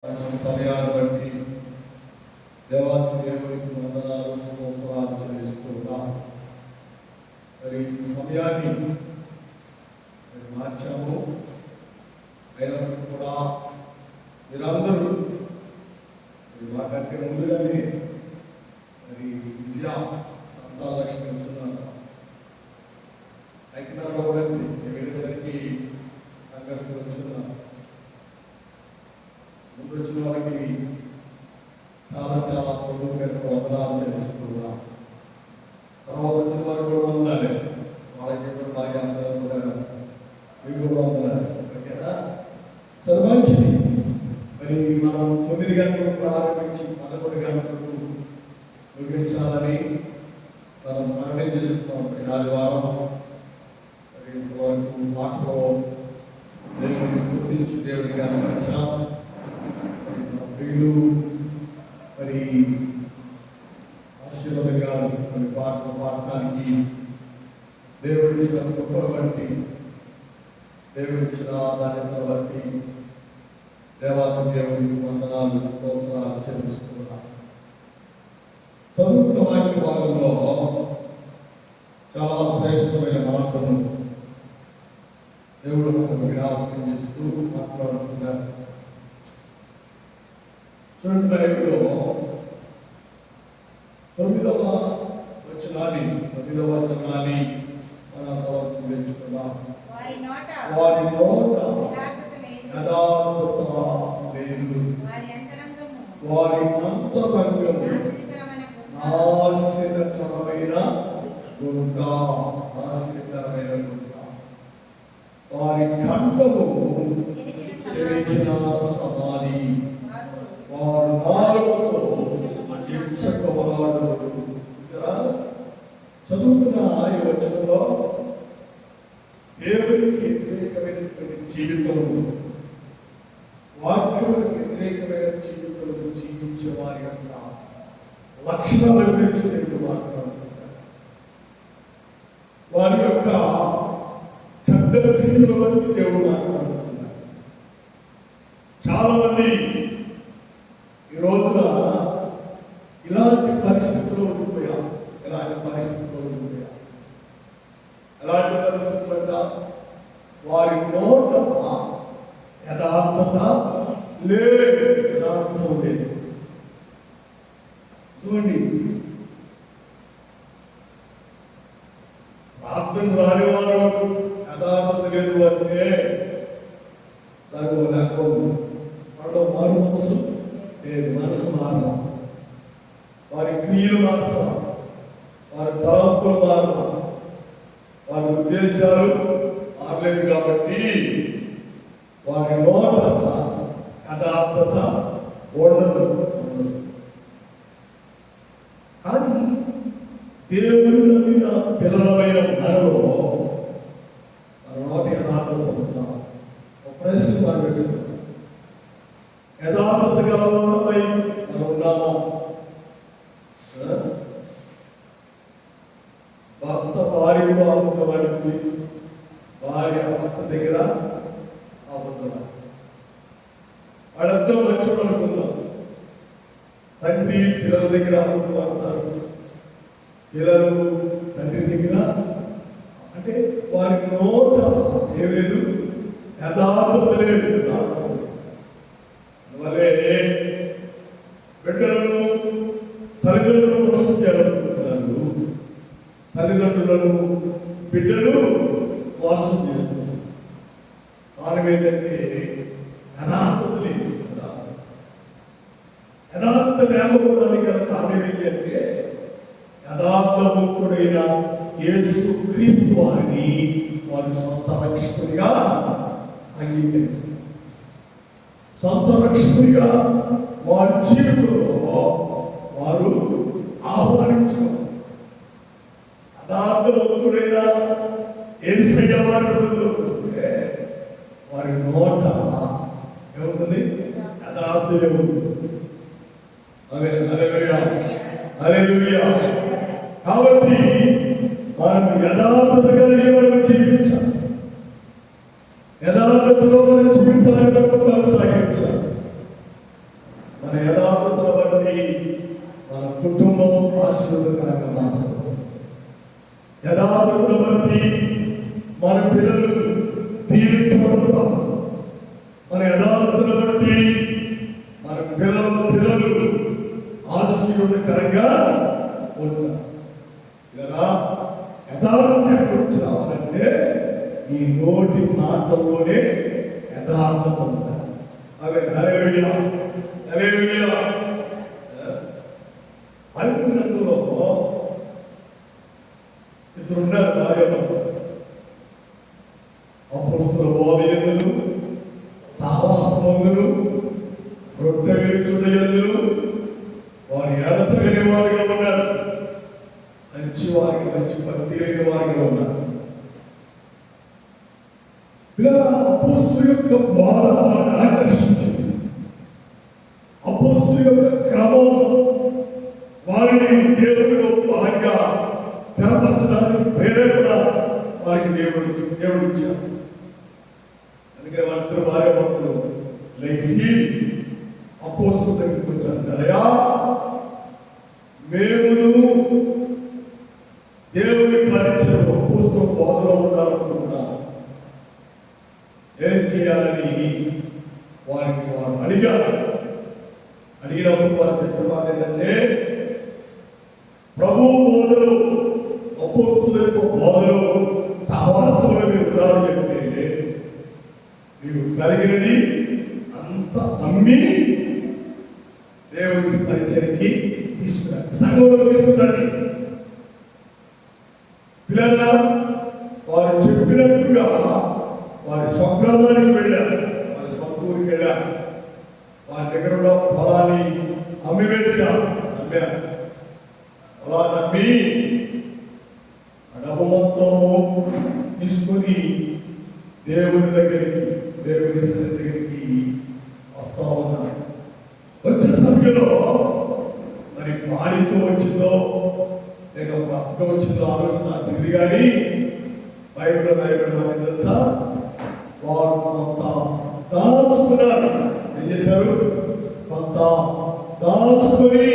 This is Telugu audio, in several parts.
సమయాన్ని బట్టి దేవునికి వందనాలు స్తోత్రాలు చెల్లిస్తున్నాం. మరి సమయాన్ని మార్చాము. అయినప్పటికీ కూడా మీరందరూ మాకంటే ముందుగానే మరి విజయ సంతాలక్ష్మి ఉంచున్నారు. ఐక్యతలో కూడా వెళ్ళేసరికి సంఘర్షణ ఉంచున్నారు. ముందు వచ్చిన వాళ్ళకి చాలా పొద్దుగా వందనాలు చెల్లిస్తున్నాం. తర్వాత వచ్చిన వారు కూడా వందనాలి. వాళ్ళకి కూడా బాగా అందరూ కూడా మీకు కూడా వందనాలి. ఓకేనా? సరే, మంచిది. మరి మనం 9 గంటలకు ప్రారంభించి 11 గంటలకు ముగించాలని మనం ప్రార్థన చేసుకున్నాం. ఆదివారం మరి ఇంతవరకు మాటలో దేవుని స్తుతించి దేవుడిగా వచ్చాం. ప్రియులు మరి ఆశీర్వాదం గారు మరి పాటలు పాడటానికి దేవుడిచ్చిన కృపను బట్టి, దేవుడిచ్చిన ఆధారిత బట్టి దేవునికి వందనాలు స్తోత్రాలు చెల్లిస్తున్నాం. చదువుకున్న వాక్య భాగంలో చాలా శ్రేష్టమైన మాటలను దేవుడు మనకు జ్ఞాపకం చేస్తూ మాట్లాడుతున్నారు. చూడండి, బైబిల్లో 9వ వచనాన్ని మనం పెంచుకున్నాం. వారి నోట యథార్థత లేదు, వారి అంతరంగము నాశనకరమైన గుంట. వారి కంఠము తెరిచిన సమాధి. వారు నాలుగుతో ఇచ్చకబలాడు. చదువుకున్న ఈ వచనంలో దేవునికి వ్యతిరేకమైనటువంటి జీవితము, వాక్యములకు వ్యతిరేకమైన జీవితంలో జీవించే వారి యొక్క లక్షణాల గురించి నేను మాట్లాడుతున్నాను. వారి యొక్క చెడ్డ క్రియల బట్టి దేవుడు మాట్లాడుతున్నారు. చాలా మంది ఈ రోజున ఇలాంటి పరిస్థితుల్లో ఉండిపోయాం. ఎలాంటి పరిస్థితులు అంటే వారి నోట యథార్థత లేదు, యథార్థం లేదు. చూడండి, ప్రార్థన రానివారు యథార్థత లేదు అంటే దానికి లెక్క వాళ్ళలో మారు మనసు లేదు. మనసు మారలా, వారి క్రియలు మారుతారు, వారి తలంపులు మారుతారు, వారి ఉద్దేశాలు మారలేదు. కాబట్టి వారి నోట యథార్థత ఉండదు. కానీ దేవుడు నమ్మిన పిల్లలమైన మనలో మన నోట యథార్థత ఉందా? ఒక ప్రశ్న మనం వేసుకుంటాం. యథార్థత గలవారమై మనం ఉన్నామా? భర్త భార్యలో అబద్ధపడింది, భార్య భర్త దగ్గర అబద్ధపడి, వాళ్ళందరూ మంచోడు అనుకుందాం. తండ్రి పిల్లల దగ్గర అబద్ధపడతారు, పిల్లలు తండ్రి దగ్గర. అంటే వారి నోట ఏం లేదు, యథార్థత లేదు. అందువల్లే బిడ్డలను తల్లిదండ్రులు మోసం చేయాలనుకుంటున్నారు, తల్లిదండ్రులను బిడ్డలు మోసం చేస్తున్నారు. కారణం ఏంటంటే యథార్థత లేదు. యథార్థత లేకపోవడానికి గల కారణం ఏంటి అంటే యథార్థవంతుడైన యేసు క్రీస్తు వారిని వారి సొంత రక్షకునిగా అంగీకరించారు. సొంత రక్షకునిగా వారి జీవితంలో వారు ఆహ్వానించారు. యథార్థవంతుడైన యేసయ్య వారి వస్తే వారి నోట ఏముంటుంది? యథార్థము. హల్లెలూయా. కాబట్టి మనం యథార్థత కలిగి మనం జీవించాలి. యథార్థతలో మన జీవితాన్ని కొనసాగించాలి. మన యథార్థతను బట్టి మన కుటుంబం ఆశీర్వాదకరంగా మార్చబడుతుంది. యథార్థతను బట్టి మన పిల్లలు దీవించబడతారు. మన యథార్థతను బట్టి మన పిల్లలు ఆశీర్వాదకరంగా ఉంటారు. ఇలా యథార్థత గురించి రావాలంటే నీ నోటి మాటల్లోనే యథార్థత ఉండాలి. అదే హల్లెలూయా హల్లెలూయా. బైబిల్ గ్రంథంలో ఇద్దరున్నారు భార్యాభర్తలు. అపోస్తలుల బోధయందులు, సహవాసమందులు, రొట్టె విరుచుటయందులు వారు ఎడతగని వారుగా ఉన్నారు. మంచి వారికి మంచి భక్తి లేని వారిగా ఉన్నారు. ఇలా అపోస్తలుల యొక్క బోధ వారిని ఆకర్షించింది. అపోస్తలుల యొక్క క్రమం వారిని దేవుడిలో బలంగా స్థిరపరచడానికి ప్రేరేపణ వారికి దేవుడు ఇచ్చారు. అందుకే వాళ్ళిద్దరు భార్యాభర్తలు లేచి అపోస్తలుల దగ్గరికి వచ్చారు. అయ్యా, మేము దేవుని పరిచయం అపోస్తలుల బోధలో ఉండాలనుకుంటున్నాం. ఏం చేయాలని వారు అడిగారు. అడిగినప్పుడు వారు చెప్పిన మాట ఏంటంటే, ప్రభు బోధలు అపోస్తలుల యొక్క బోధలు సహవాసంలో మీరు ఉండాలి అంటే మీరు కలిగినది అంత అమ్మి దేవుని పరిచయానికి తీసుకురండి, సంఘంలో తీసుకురండి. పిల్లల వారు చెప్పినట్టుగా వారి స్వగ్రామానికి వెళ్ళారు, వారి స్వూరికి వెళ్ళారు. వారి దగ్గర ఉన్న పొలాన్ని అమ్మివేశారు. అమ్మారు. పొలాన్ని అమ్మి డబ్బు మొత్తం తీసుకొని దేవుని దగ్గరికి, దేవుని సన్నిధి దగ్గరికి వస్తా ఉన్నారు. వచ్చే సమయంలో మరి భార్యతో వచ్చిందో లేక భర్తతో వచ్చిందో ఆలోచన తెలియదు. కానీ బైబిల్లో రాయబడిన తెలుసా, వారు కొంత దాచుకున్నారు. ఏం చేశారు? కొంత దాచుకొని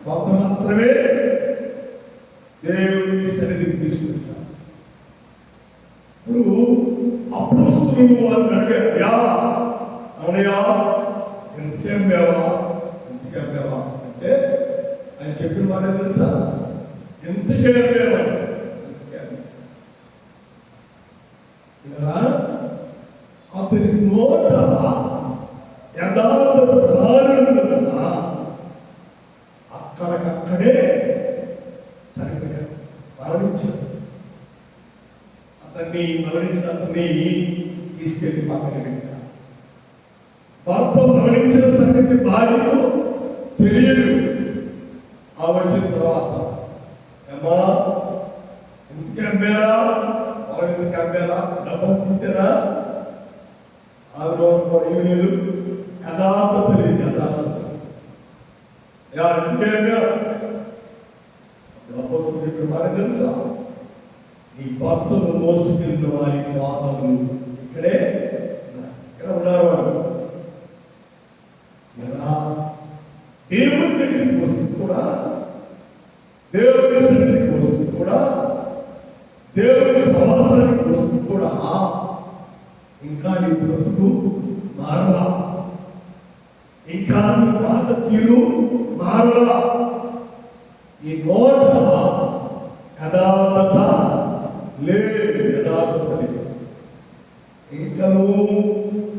కొంత మాత్రమే దేవుని సన్నిధికి తీసుకొచ్చారు. ఇప్పుడు అపోస్తలులు వారిని అడిగారు, అనయా ఎంతకేమేవా అంటే ఆయన చెప్పిన మాట తెలుసా, ఎంతకేమేవా. అతని నోట యథార్థత రానుండగా అక్కడికక్కడే చనిపోయాడు, మరణించాడు. మరణించిన అతన్ని తీసుకెళ్లి పక్కన పెట్టారు. భర్త మరణించిన సంగతి భార్యకు తెలియదు. ఆ వచ్చిన తర్వాత అమ్మా ఇంటికి అమ్మారా, వాళ్ళ ఇంటికి అమ్మారా, డబ్బు పుట్టారా, ఆవిడ కూడా ఏమి లేదు, యథార్థత లేదు. యథార్థత ఇంటికి అమ్మారు. అపోస్తలులు చెప్పిన మాట తెలుసా, నీ భర్తను మోసుకెళ్ళిన వారి పాదములు ఇక్కడ ఉన్నారు. వాడు దేవుని దగ్గరికి వస్తూ కూడా, దేవుని సన్నిధికి వస్తూ కూడా, దేవుని సహవాసానికి వస్తూ కూడా ఇంకా నీ బ్రతుకు మారలా, ఇంకా నీ మాట తీరు మారలా. ఈ నోట యథార్థత లేదు, యథార్థత లేదు. ఇంకా నువ్వు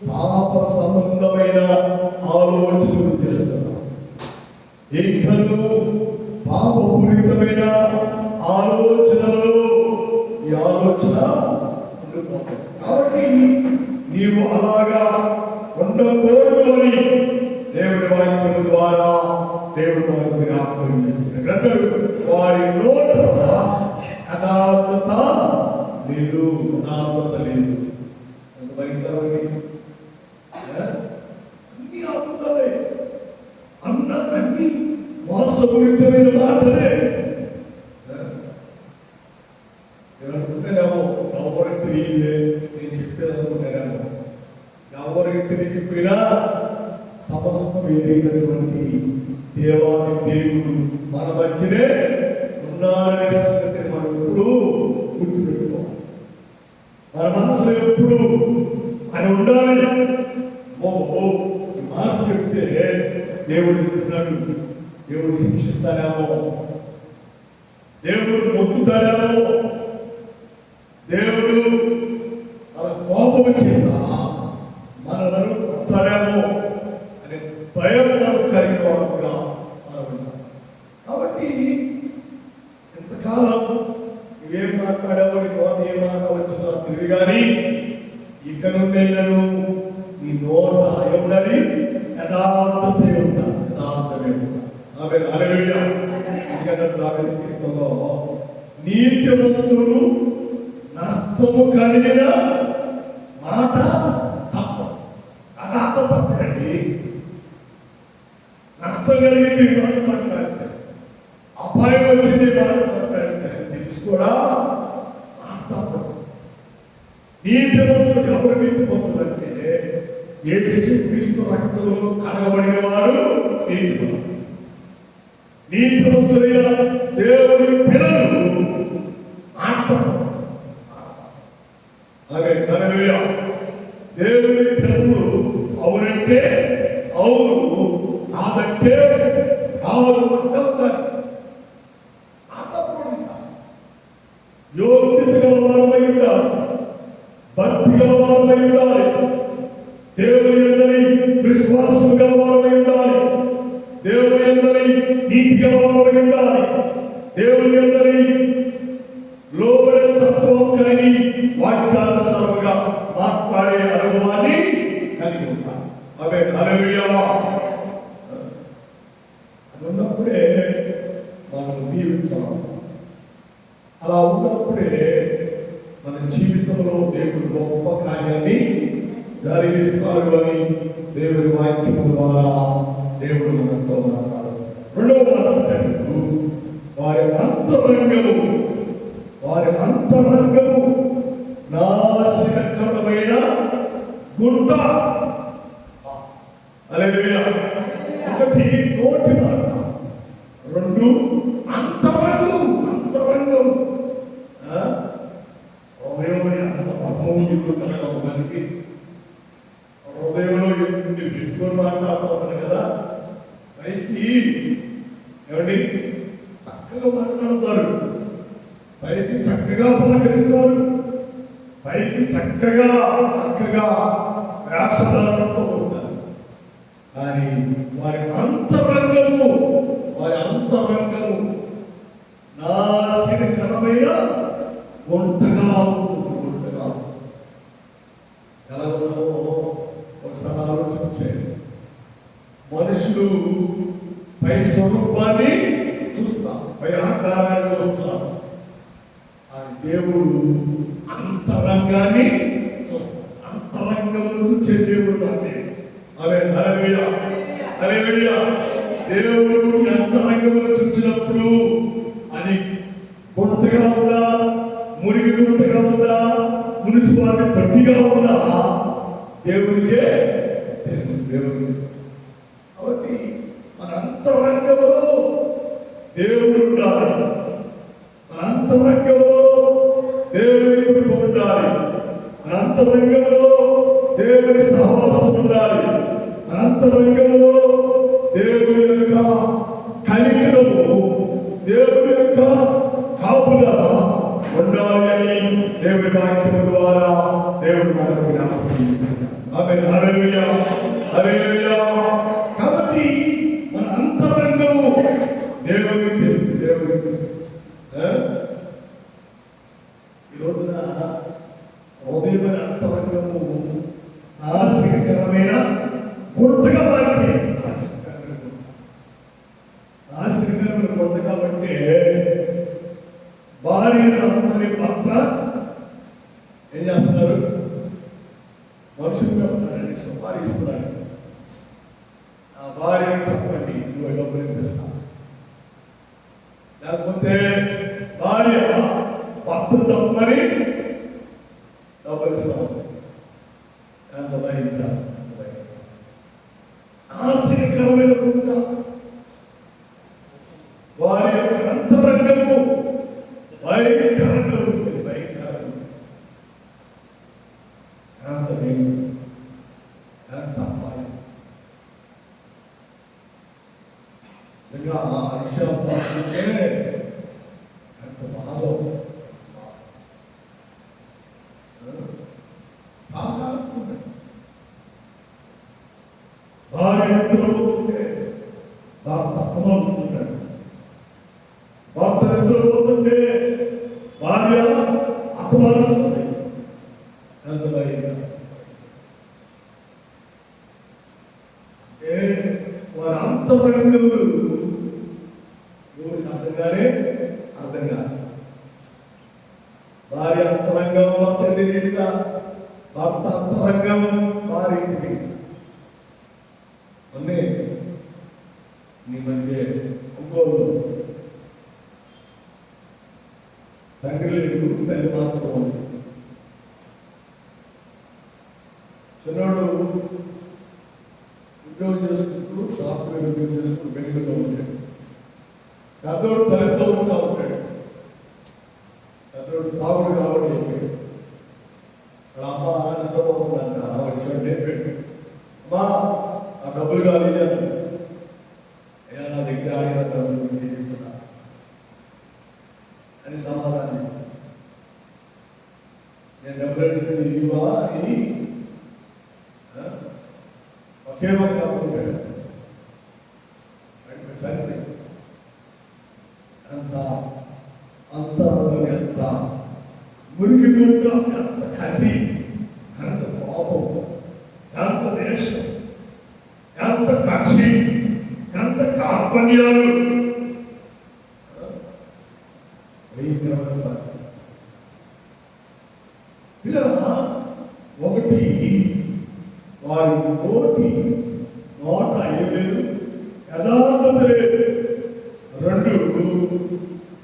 పాప సంబంధమైన ఆలోచనలు చేస్తున్నావు. ఇంకా నువ్వు పాపపూరితమైన ఆలోచనలు, ఈ ఆలోచన ఉండిపోతుంది. కాబట్టి నీవు అలాగా ఉండకూడదు అని దేవుడి వాక్యం ద్వారా దేవుడు మనకు జ్ఞాపకం చేస్తున్నాడు. వారి నోట యథార్థత లేదు, యథార్థత లేదు. ఎంత భయంకరమని అన్ని అబద్ధాలే, అన్ని మోసపూరితమైన మాటలే. అనుకుంటేనేమో ఎవరికి తెలియలే, నేను చెప్పేది అనుకుంటేనేమో ఎవరికి తెలియకపోయినా సమస్త ఎరిగినటువంటి దేవాది దేవుడు మన మధ్యనే ఉన్నాడనే సంగతిని మనం ఎప్పుడు గుర్తుపెట్టుకోవాలి. మన మనసులో ఎప్పుడు ఆయన ఉండాలి. ఓహో ఈ మాట చెప్తే దేవుడు ఉంటున్నాడు, దేవుడు శిక్షిస్తానేమో, దేవుడు మొక్కుతాడేమో, దేవుడు అలా కోపం చేత మనలను కొడతాడేమో అనే భయం మనకు కలిగిన వారుగా మనం ఉన్నాం. కాబట్టి ఎంతకాలం ఏం మాట్లాడావో నీ నోట ఏం మాట వచ్చినా తెలియదు, కానీ ఇక నుండి నీ నోట ఏముండాలి? యథార్థతే ఉండాలి, యథార్థమే ఉండాలి. ఆమె హల్లెలూయా. కీర్తనలో నీతిమంతుడు నష్టము కలిగిన మాట తప్ప తప్పకండి. నష్టం కలిగింది మాట మాట్లాడితే, అపాయం వచ్చింది మాట మాట్లాడితే తెలుసు కూడా మాట తప్పదు. నీతిమంతుడు ఎవరు నీతిమంతుడు అంటే యేసుక్రీస్తు రక్తంలో కడగబడిన వారు నీతిమంతుడు. నీతిమంతులైన దేవుని పిల్లలు హల్లెలూయా. దేవుని పిల్లలు అవునంటే అవును, కాదంటే కాదు అంటారు. యోగ్యత గల వారమై ఉండాలి, భక్తి గల వారమై ఉండాలి, దేవుని యందలి విశ్వాసం గల వారమై ఉండాలి, దేవుని యందలి నీతి గల వారమై ఉండాలి, దేవుని యందలి లోబడే తత్వం కలిగి వాక్యానుసారంగా మాట్లాడే అనుభవాన్ని కలిగి ఉండాలి. ఆమేన్ హల్లెలూయా. అది ఉన్నప్పుడే మనం జీవించాలి. అలా ఉన్నప్పుడే మన జీవితంలో దేవుడు గొప్ప కార్యాన్ని జరిగిస్తారు అని దేవుని వాక్యం ద్వారా దేవుడు మనతో మాట్లాడు. రెండవ మాట అంటే వారి అంతరంగము నాశనకరమైన గుంట. హల్లెలూయా. ఒకటి నోటి మాట, రెండు అంతరంగం. హృదయంలో ఎంత మర్మం మనకి, హృదయంలో ఎన్ని పెట్టుకొని మాట్లాడుతూ ఉంటారు కదా. పైకి ఏమండి చక్కగా మాట్లాడతారు, పైకి చక్కగా పలకరిస్తారు, పైకి చక్కగా వేషధారణతో ఉంటారు, కానీ వారి అంతరంగము నాశనకరమైన గుంటగా ఉంటుంది. ఎలా ఉన్నామో ఒకసారి ఆలోచించండి. మనుషులు పై స్వరూపాన్ని చూస్తారు, పై ఆకారాన్ని చూస్తారు, అని దేవుడు అంతరంగాన్ని చూస్తారు. అంతరంగంలో చూసే దేవుడు దాన్ని. ఆమేన్ హల్లెలూయా. హల్లెలూయా. దేవుడు అంతరంగంలో చూసినప్పుడు అది గుంటగా ఉందా, మురికి గుంటగా ఉందా, మున్సిపాలిటీ తొట్టిగా ఉందా, దేవునికే తెలుసు. కాబట్టి మన అంతరంగంలో దేవుడు ఉండాలి, మన అంతరంగంలో దేవుని కృప ఉండాలి, మన అంతరంగంలో దేవుని సహవాసం ఉండాలి, మన అంతరంగంలో దేవుని యొక్క కనికరము, దేవుని యొక్క కాపుదల ఉండాలి అని దేవుని వాక్యము ద్వారా దేవుడు మనకు జ్ఞాపకం చేస్తున్నాడు. ఆమేన్ హల్లెలూయా. హల్లెలూయా. కాబట్టి మన అంతరంగము దేవునికి తెలుసు. ఈ రోజున హృదయమైన అంతరంగము నాశనకరమైన గుంటగా మారిపోయింది. నాశనకరమైన గుంట కాబట్టి భార్యను అందరి భర్త ఏం చేస్తున్నారు? మనుషులుగా ఉన్నారండి, సంపాదిస్తున్నాడు. ఆ భార్యను చెప్పండి, నువ్వు డబ్బులు ఇప్పిస్తా. లేకపోతే భార్య భర్తను చెప్పమని డబ్బులు ఇస్తాను. ఎంత భయం, ఆశ నాశనకరమైన గుంట. వారి యొక్క అంతరంగము భయంకరంగా ఉంటుంది. భయంకరంగా ఎంత వేగం, ఎంత అపాయం. నిజంగా ఆ విషయాలు ఎంత బాధో. భార్య నిద్రపోతుంటే భర్త అర్థమవుతుంటాడు. భర్త నిద్రపోతుంటే భార్య అర్థమారుస్తుంది. ఎంత భయంగా. అంటే వారి అంతరంగములు ఎవరికి అర్థం కాదు. భార్య అంతరంగం భర్త తెలియట్లా, భర్త అంతరంగం భార్య తెలియదు. అన్నీ నీ మధ్య ఒంగోలు తండ్రి లేడు, తల్లి మాత్రం ఉంది. చిన్నోడు ఉద్యోగం చేసుకుంటూ సాఫ్ట్వేర్ ఉద్యోగం చేసుకుంటూ బెంగళూరులో ఉంటాడు. పెద్దోడు తల్లితో ఉంటా ఉంటాడు. పెద్దోడు తాగుడు కాబట్టి చెప్పాడు. వాళ్ళ అమ్మ నిద్రపోతుందంట. వచ్చాడు నేర్పాడు, అమ్మా ఆ డబ్బులు కాదు అయ్యా, నా దగ్గర ఆడిన డబ్బులు తీసుకున్నా అని సమాధానం. నేను డబ్బులు అడిగితే ఇవ్వా అని ఒకే ఒక తప్పుకుంటాడు. సరే అంత అంతరంలో ఎంత మురికి గుంట, ఎంత కసి, ఎంత కోపం, ఎంత దేశం, ఎంత కక్షి, ఎంత కార్పణ్యాలు. భయంకరమైన భాష. పిల్లరా, ఒకటి వారి నోట ఏం లేదు, యథార్థత లేదు. రెండు,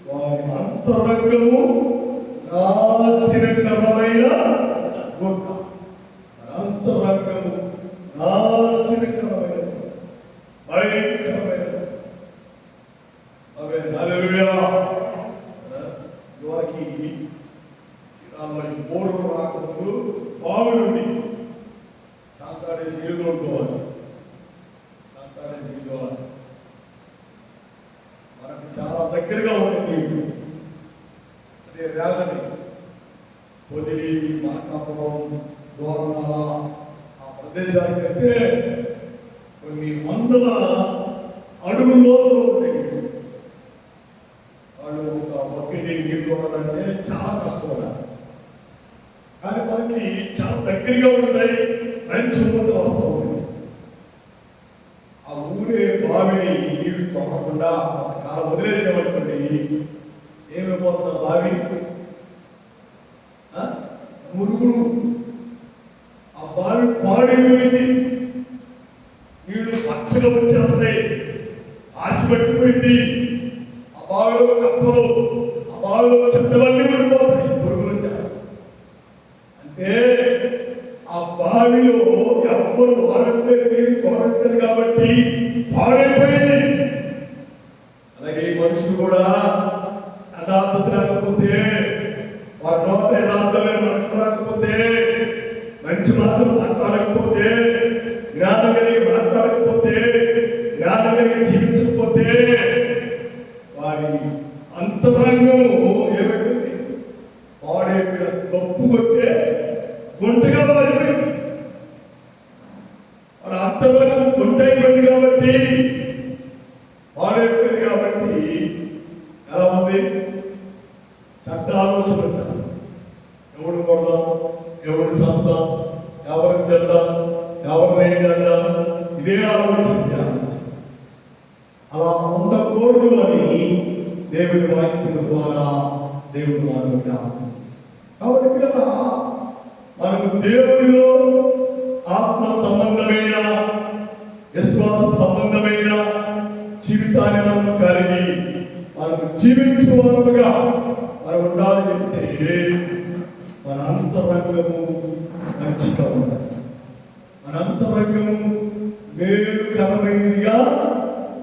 వారి అంతరంగము నాశనకరమైన గుంట. అంతరంగము నాశనకరమైన భయంకరమైన. హల్లెలూయా. వారికి శ్రీరాముడి బోర్డు రాకముందు బావి నుండి శాంతాడేసి ఎదుర్కోవాలి. మనకు చాలా దగ్గరగా ఉంటుంది. అదే వేదని పొదిలి, మార్కాపురం, దూరణాల ఆ ప్రదేశానికంటే కొన్ని వందల అడుగుల్లో ఉంటాయి. వాళ్ళు ఒక బకెట్ నీళ్ళు ఉండాలంటే చాలా కష్టం. కానీ మనకి చాలా దగ్గరగా ఉంటాయి. మంచి ఊట వస్తూ ఉంటుంది. ఆ ఊరే బావిని నీళ్లు తొక్కకుండా కాలం వదిలేసామనుకోండి, ఏమైపోతున్న బావి మురుగులు, ఆ బావి పాడైపోయింది. నీళ్లు పచ్చగా వచ్చేస్తాయి, ఆశ పట్టిపోయింది. ఆ బావిలో కప్పలు, ఆ బావిలో చెత్తవన్నీ ఉండిపోతాయి, పురుగులు వచ్చేస్తాయి. అంటే ఆ బావిలో ఎవ్వరు ఆరోగ్యం కొనట్లేదు కాబట్టి పాడైపోయింది. అలాగే మనుషులు కూడా యథార్థత లేకపోతే, వారి నోట యథార్థమే మాట్లాడకపోతే, మంచి మాటలు మాట్లాడకపోతే, జ్ఞానం కలిగి మాట్లాడకపోతే, జ్ఞానం కలిగి జీవించకపోతే, వారి అంతరంగము ఏమైపోయింది? పాడైపోయిన తప్పు కొట్టే గుంటగా మారిపోయింది. వాడు అంతరంగం గుంట అయిపోయింది కాబట్టి, పాడైపోయింది కాబట్టి ఎలా ఉంది? చెడ్డ ఆలోచన వచ్చారు. ఎవడు కొడదాం, ఎవడు చంపుదాం, ఎవరికి తెద్దాం, ఎవరిని ఏం చేద్దాం, ఇదే ఆలోచన. అలా ఉండకూడదు అని దేవుని వాక్యం ద్వారా దేవుడు మనకు జ్ఞాపకం. కాబట్టి పిల్లల, మనకు దేవుడిలో ఆత్మ సంబంధమైన, విశ్వాస సంబంధమైన జీవితాన్ని మనం కలిగి మనకు జీవించే వారముగా మనం ఉండాలి అంటే మన అంతరంగము మంచిగా ఉండాలి. మన అంతరంగము మేలు ఘనమైనదిగా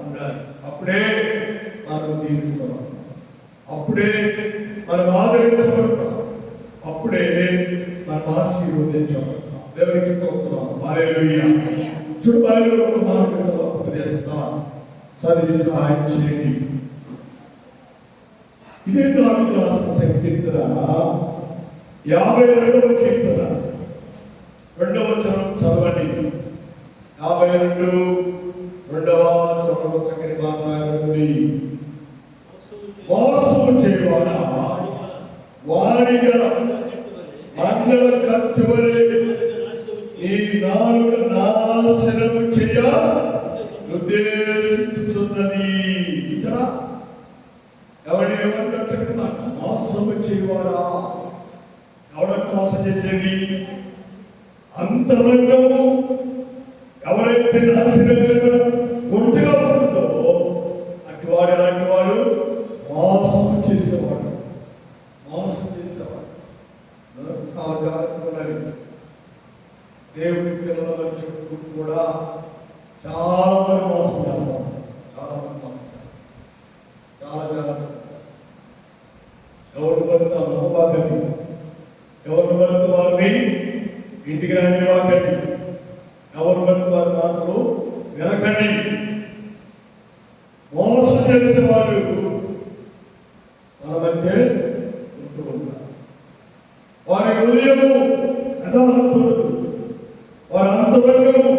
ఉండాలి. అప్పుడే మనం దీవించడం, అప్పుడే మనం ఆదరించబడతాం, అప్పుడే మనం ఆశీర్వదించబడతాం. దేవునికి స్తోత్రం. హల్లెలూయా. చూడు, బైబిల్లో ఒక మార్గం ఉపదేశిస్తా, చదివి సహాయం చేయండి. ఇదే దావీదు రాసిన సంకీర్తన 52వ కీర్తన 2వ వచనం చదవండి. 52 2వ వచనంలో చక్కని మాట రాయబడింది. మోసము చేయవాడా, వాడిగా మంగళ కత్తివలే ఈ నాలుక నాశనము చేయ ఉద్దేశించుచున్నది. చూసారా, ఎవరిని ఏమంటారు? చక్కటి మాట. మోసము చేయవాడా, ఎవడన్నా మోసం చేసేది? అంతరంగము ఎవరైతే నాశనంగా ఒంటిగా ఉంటుందో అటువాడు ఎలాంటి వాడు? మోసం చేసేవాడు, మోసం చేసేవాడు. చాలా జాగ్రత్తగా ఉండాలి. దేవుని పిల్లల చుట్టూ కూడా చాలా మంది మోసం చేస్తాం, చాలా మంది మోసం చేస్తాం. చాలా జాగ్రత్త. ఎవరు పడితే నమ్మబాకండి, ఎవరు పడితే వారిని ఇంటికి రానివ్వకండి, ఎవరు పడితే వారి మాటలు వినకండి. మోసం చేసేవాళ్ళు మన మధ్య ఉంటూ ఉంటారు. వారి హృదయము యథార్థుడు, వారి అంతరంగము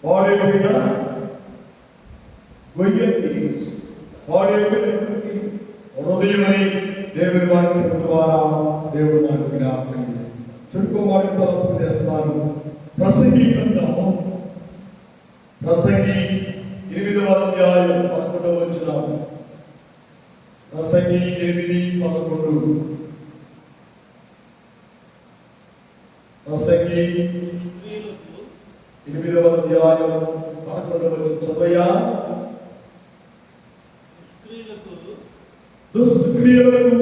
వాడి మీద గొయ్యండి, వాడి హృదయమని దేవుని వాక్యం ద్వారా దేవుడు నాకు జ్ఞాపకం చేస్తుంది. చుట్టుకోమాటతో చేస్తున్నాను. ప్రసంగి గ్రంథం, ప్రసంగి 8వ అధ్యాయం 11వ వచనం. ప్రసంగి 8:11. ప్రసంగి 8వ అధ్యాయం 11వ వచనం చదవయ్యా. దుష్క్రియలకు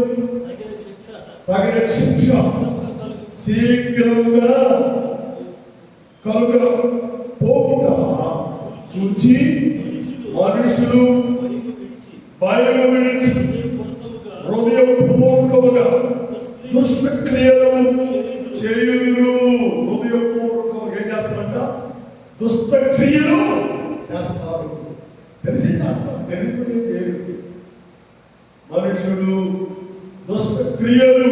తగిన శిక్ష శీఘ్రముగా కలుగ పోవుట చూచి మనుషులు భయము విడిచి హృదయపూర్వకముగా దుష్క్రియలు చేయుదురు. హృదయపూర్వకముగా ఏం చేస్తారంట? దుష్టక్రియలు చేస్తారు. తెలిసి చేస్తారు, తెలుసుకునే చేయరు. మనుషుడు దుష్టక్రియలు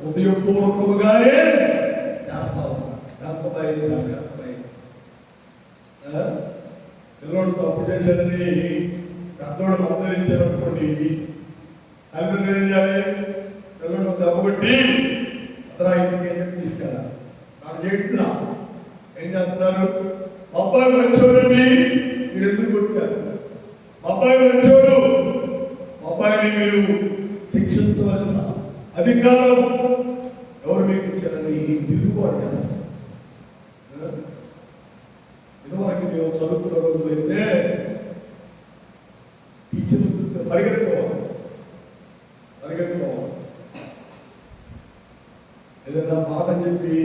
హృదయపూర్వకముగానే చేస్తారు. పిల్లోడు తప్పు చేశాడని పెద్దోడు మందలించారనుకోండి, తల్లిదండ్రులు ఏం చేయాలి? పిల్లడు దెబ్బకొట్టి అతను ఇంటికి తీసుకెళ్ళా. నాకు చేట్లా ఏం చేస్తున్నారు? అబ్బాయి మంచోడండి, మీరు ఎందుకు కొట్టారు? అబ్బాయి మంచోడు, అబ్బాయిని మీరు శిక్షించవలసిన అధికారం ఎవరు మీకు ఇచ్చారని తిరుగుబాటు చేస్తారు. ఇదివరకు మేము చదువుకున్న రోజులైతే టీచర్లు పరిగెత్తుకోవాలి, ఏదైనా పాఠం చెప్పి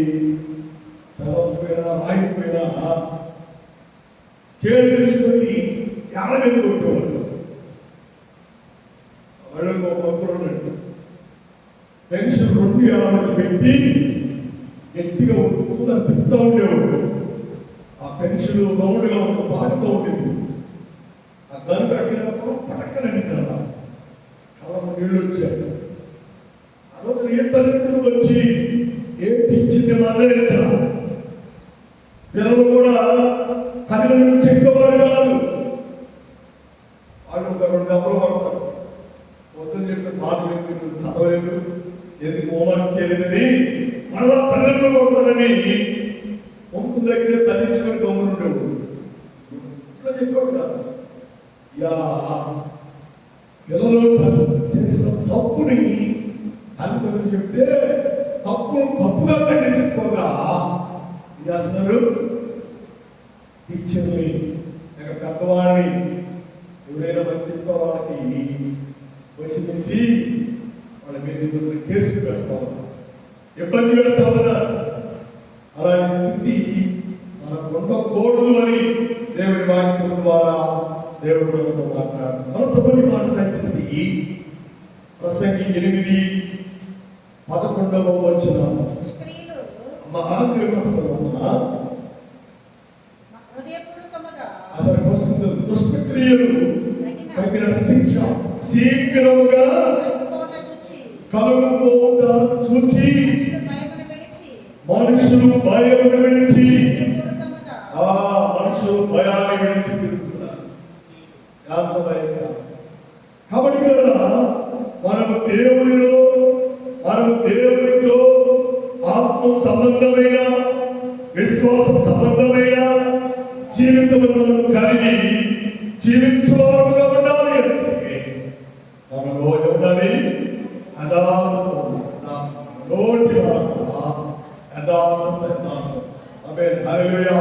చదవకపోయినా రాయకపోయినా స్కేల్ తీసుకొని ఎడ మీద కొట్టేవాళ్ళు. వాళ్ళు ఒకప్పుడు ఉన్నట్టు పెన్షన్ 2 ఏళ్ళకి పెట్టి గట్టిగా ఉత్తుగా తిప్పుతూ ఉండేవాడు. ఆ పెన్షన్ రౌండ్గా ఒక బాధతో ఉంటుంది. ఆ గను కట్టినప్పుడు పటక్కన అడిగారు, కళ్ళ నీళ్ళు వచ్చారు. ఆ రోజు ఏ తల్లిదండ్రులు వచ్చి ఏంటి ఇచ్చింది మందరించారు. పిల్లలు కూడా తల్లిదండ్రులు చెప్పేవారు కాదు. వాళ్ళు ఒక 2 డబ్బులు పడతారు. పొద్దున్న చెప్పిన బాధ ఎందుకు చదవలేదు, ఎందుకు హోంవర్క్ చేయలేదని మళ్ళా తల్లిదండ్రులు కొడతారని ఒంకు దగ్గర తల్లించుకొని గమ్మునుండేవాడు. ఇట్లా చెప్పాడు కాదు. ఇలా పిల్లలు చేసిన తప్పుని తల్లిదండ్రులు చెప్తే తప్పును తప్పుగా ఖండించుకోగా చేస్తున్నారు. టీచర్ని లేక పెద్దవాడిని ఎవరైనా మంచి వాళ్ళకి వసిసి వాళ్ళ మీద కేసులు పెడతా ఉన్నారు, ఇబ్బంది పెడతా ఉన్నారు. అలాంటి స్థితి మనకు ఉండకూడదు. మాట్లాడకూడదు అని దేవుడి వాక్యం ద్వారా దేవుడు మనతో మాట్లాడు. మనసపడి మాట దయచేసి ప్రసంగి 8:11 వచనం. అసలు దుష్టక్రియలు తగిన శిక్ష శీఘ్రముగా కలుగుకోట చూచి మనుషులు భయమును విడిచి మనుషులు భయాన్ని విడిచి తిరుగుతున్నారు. కాబట్టి కదా మనము దేవునితో ఆత్మ సంబంధమైన విశ్వాస సంబంధమైన జీవితములను కలిగి జీవించువారుగా ఉండాలి అంటే మనలో ఉండాలి నోటి మాట యథార్థం. ఆమేన్, హల్లెలూయా.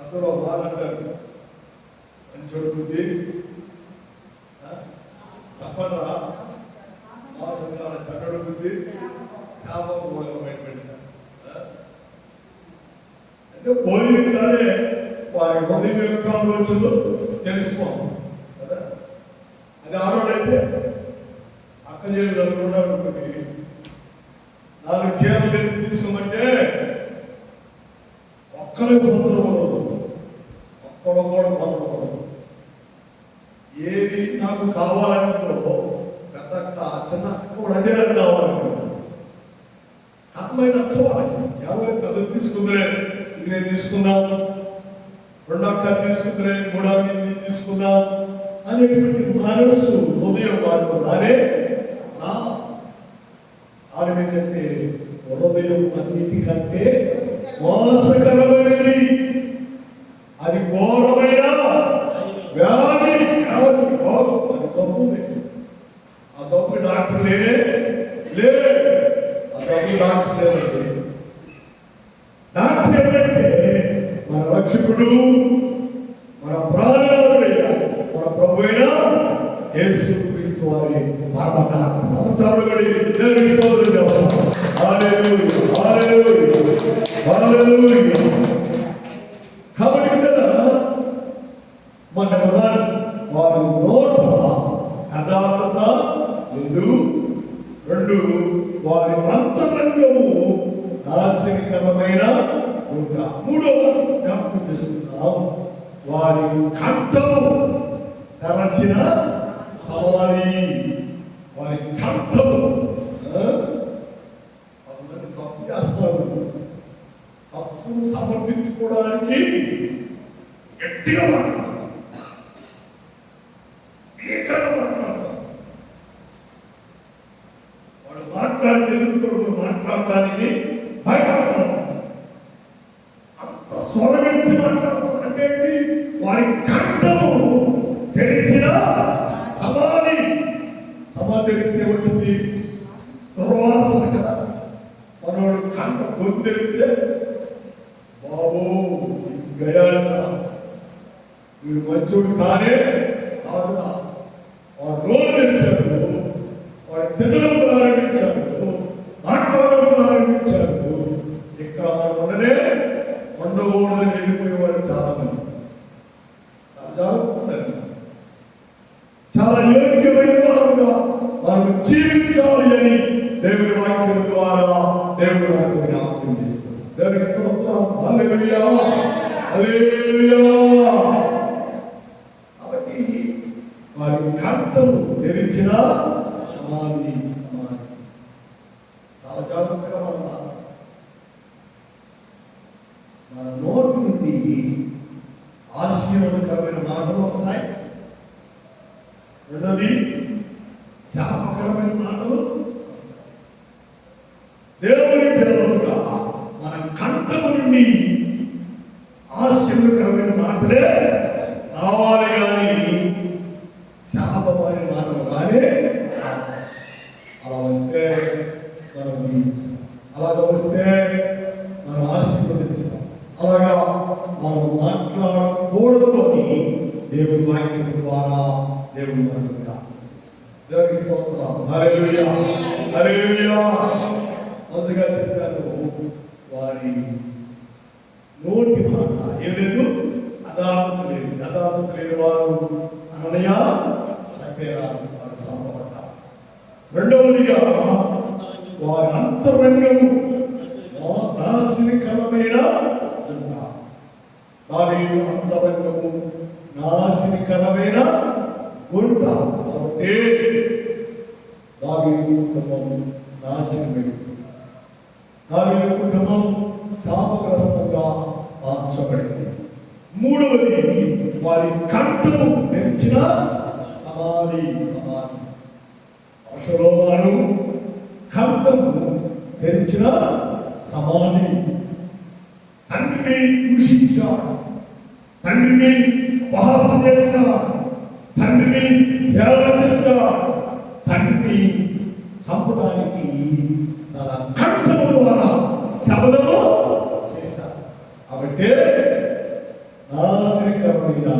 అందులో మాట్లాడారు మంచోడు బుద్ధి చెప్పరా చెడ్డడు బుద్ధి శాపము బయటపెట్టారు అంటే పోలిందానే వారి హృదయం యొక్క ఆలోచనలు తెలుసుకోవాలి కదా. అది ఆరోడైతే అక్క చెల్లెలు అనుకున్నారు 4 చీరలు తెచ్చి తీసుకోమంటే ఒక్కడే పొందకూడదు, ఒక్కడు కూడా పొందకూడదు. ఏది నాకు కావాలంటో పెద్ద చిన్న అక్క కూడా అదే నాకు కావాలంటే ఆత్మైన నచ్చవాలి. ఎవరు పెద్ద తీసుకుందే ఇది నేను తీసుకుందాం, 2 అక్కలు తీసుకుందే 3 అక్కలు తీసుకుందాం అనేటువంటి మనస్సు హృదయం వారు రానే ఆడమేంటంటే హృదయం అన్నిటికంటే మోసకరమైనది, అది ఘోరమైన వ్యాధి రోగం. అది జబ్బు, ఆ జబ్బు డాక్టర్ లేనే ఆ జబ్బు డాక్టర్ లేదండి. డాక్టర్ ఎవరంటే మన రక్షకుడు, మన ప్రాణనాథుడైన మన ప్రభువైన యేసుక్రీస్తు వారి కాబట్టి కదా మన వారి నోట యథార్థత లేదు, 2 వారి అంతరంగము నాశనకరమైన ఉంటా. 3వ జ్ఞాపకం చేసుకుందాం, వారి కంఠము తెరచిన సవారి. వారి కంఠము తప్పు చేస్తారు, తప్పును సమర్థించుకోవడానికి గట్టిగా మాట్లాడతారు, భీకరంగా మాట్లాడతారు. వాళ్ళు మాట్లాడటానికి భయపడతారు, అంత స్వరమెత్తి మాట్లాడతారు. అంటే వారి కంఠము తెలిసిన సమాధి. సమాధి తెలిస్తే వచ్చింది దుర్వాసన కదా. మనోడు కంట గొంతు తెలిపితే బాబు గయాలా వీడు మంచోడు కానే కాదురా. వాడు రోజు తెలిసాడు, వాడు తిట్టడం ప్రారంభించాడు, మాట్లాడడం ప్రారంభించాడు. ఇక్కడ మనం ఉండకూడదని వెళ్ళిపోయేవాడు చాలా మంది. చాలా యోగ్యమైన వారుగా మనం జీవించాలి అని దేవుని వాక్యం ద్వారా దేవుడు మనకు జ్ఞాపకం చేస్తున్నాడు. దేవునికి స్తోత్రం, హల్లెలూయా, హల్లెలూయా. కాబట్టి వారి కంఠము తెరిచిన సమాధి. చాలా జాగ్రత్తగా మన నోటి నుండి ఆశీర్వాదకరమైన మాటలు వస్తాయి, 2ది శాపకరమైన మాటలు వస్తాయి. దేవుని పిల్లలుగా మన కంఠము నుండి ఆశీర్వాదకరమైన మాటలే రావాలి కానీ శాపమైన మాటలు కానీ అలా వస్తే మనం జీవించాలి, అలాగ వస్తే మనం ఆశీర్వదించాలి. అలాగా మనం మాట్లాడకూడదు అని దేవుని వాక్యం ద్వారా దేవుని దేవునికి స్తోత్రం, హల్లెలూయా, హల్లెలూయా. ముందుగా చెప్పాను, వారి నోటి మాట ఏం లేదు, యథార్థత లేదు. యథార్థత లేని వారు అననయ సఫేరా వారు సంపబడ్డారు. రెండవదిగా వారి అంతరంగము నాశనకరమైన దావీదు అంతరంగము నాశనకరమైన గుంట. కాబట్టి దావీదు కుటుంబం నాశనమైంది. దావీదు కుటుంబం శాపగ్రస్తంగా మార్చబడింది. మూడవది వారి కంఠము తెరిచిన సమాధి. అబషలోము కంఠము తెరిచిన సమాధి. తండ్రిని దూషించాడు, తండ్రిని ఉపహాసం చేస్తాడు, తండ్రిని హేళన చేస్తాడు, తండ్రిని చంపడానికి తన కంఠము ద్వారా శబ్దము చేశాడు. కాబట్టి నాశనకరమైన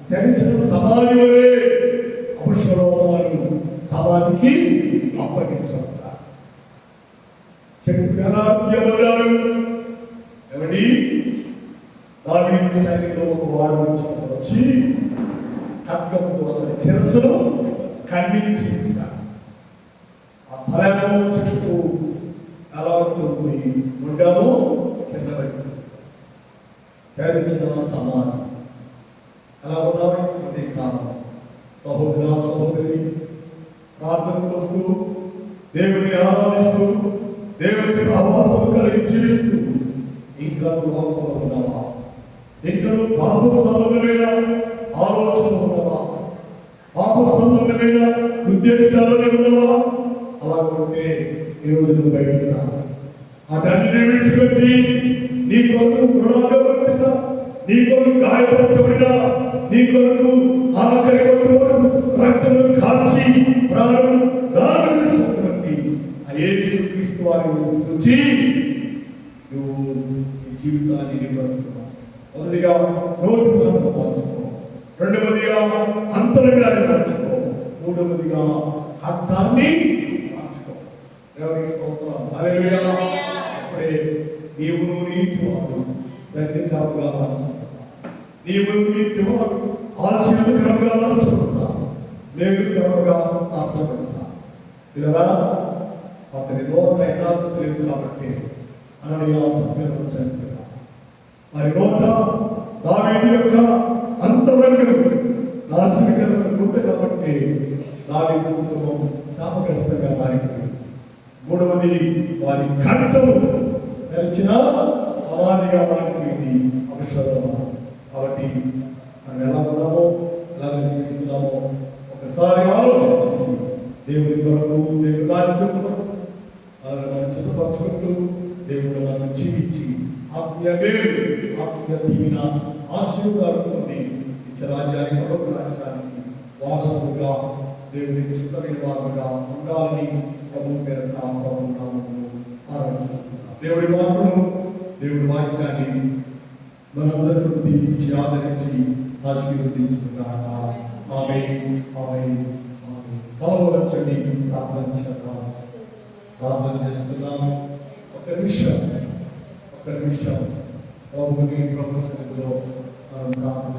తెరిచిన సమాధి వలె అబషలోము సమాధికి అప్పగించబడ్డారు. చెట్టు ఎలా తీయబడ్డారు? ఎవడి దావీదు సైనికులు ఒక వాడు వచ్చి ఖడ్గముతో అతని శిరస్సును ఖండించేశారు. ఆ ఫలము చెట్టు ఎలా ఉంటుంది? గుండెము కింద పడింది. తెరిచిన సమాధి. ఎలా ఉన్నారు? అదే కారణం. సహోదర సహోదరి, ప్రార్థన చేస్తూ దేవుని ఆరాధిస్తూ దేవుని సహవాసం కలిగి జీవిస్తూ ఇంకా లోకంలో ఉన్నావా? ఇంకా పాప సంబంధమైన ఆలోచన ఉన్నవా? పాప సంబంధమైన ఉద్దేశాలనే ఉన్నవా? అలా ఉంటే ఈరోజు నువ్వు బయట అటన్నిటిని విడిచిపెట్టి నీ కొరకు గుణాగబడిన, నీ కొరకు గాయపరచబడిన, నీ కొరకు ఆఖరి కొట్టు వరకు రక్తము కాల్చి ప్రాణము దానం చేసినటువంటి ఆ యేసు క్రీస్తు వారిని చూచి నువ్వు నీ జీవితాన్ని నిలబడుతున్నావు. మొదటిగా నోటి మాటను మార్చుకో, రెండవదిగా అంతరంగాన్ని మార్చుకో, మూడవదిగా అర్థాన్ని మార్చుకో. దేవునికి స్తోత్రం. హల్లెలూయా. అప్పుడే నీవు నీతివాడు ధన్యకరంగా మార్చబడతావు. నీవు నీతివాడు ఆశీర్వాదకరంగా మార్చబడతావు. నేరుగా మార్చబడతావు. ఇలా అతని నోట యథార్థత లేదు కాబట్టి అననీయ సభ్యులు చనిపోయారు. మరి నోట దావీదు యొక్క అంతరంగం నాశనకరమైన గుంట కాబట్టి దావీదు కుటుంబం శాపగ్రస్తంగా మారిపోయింది. మూడవది వారి కంఠము తెరిచిన సమాధిగా మారిపోయింది అబషలోము. కాబట్టి మనం ఎలా ఉన్నామో, ఎలా జీవిస్తున్నామో ఒకసారి ఆలోచన చేసి దేవుని కొరకు, దేవుని రాజ్యం కొరకు అలా మనం చిన్నపరచుకుంటూ దేవుడు మనం జీవించి ఆత్మీయ మేలు, ఆత్మీయ దీవెన, ఆశీర్వాదాలు నిత్యరాజ్యానికి, మరొక రాజ్యానికి వారసులుగా దేవుని చిత్తమైన వారుగా ఉండాలని ప్రభు పేరట ఆరాధిస్తున్నాం. దేవుడి మాటలు, దేవుడి వాక్యాన్ని మనందరూ దీవించి ఆదరించి ఆశీర్వదించుకున్నాక ఆమేన్, ఆమేన్, ఆమేన్. తలవంచండి, ప్రార్థన చేద్దాం. ప్రార్థన చేస్తున్నాం. ఒక నిమిషం ప్రభుని ప్రభుత్వంలో మనం ప్రార్థన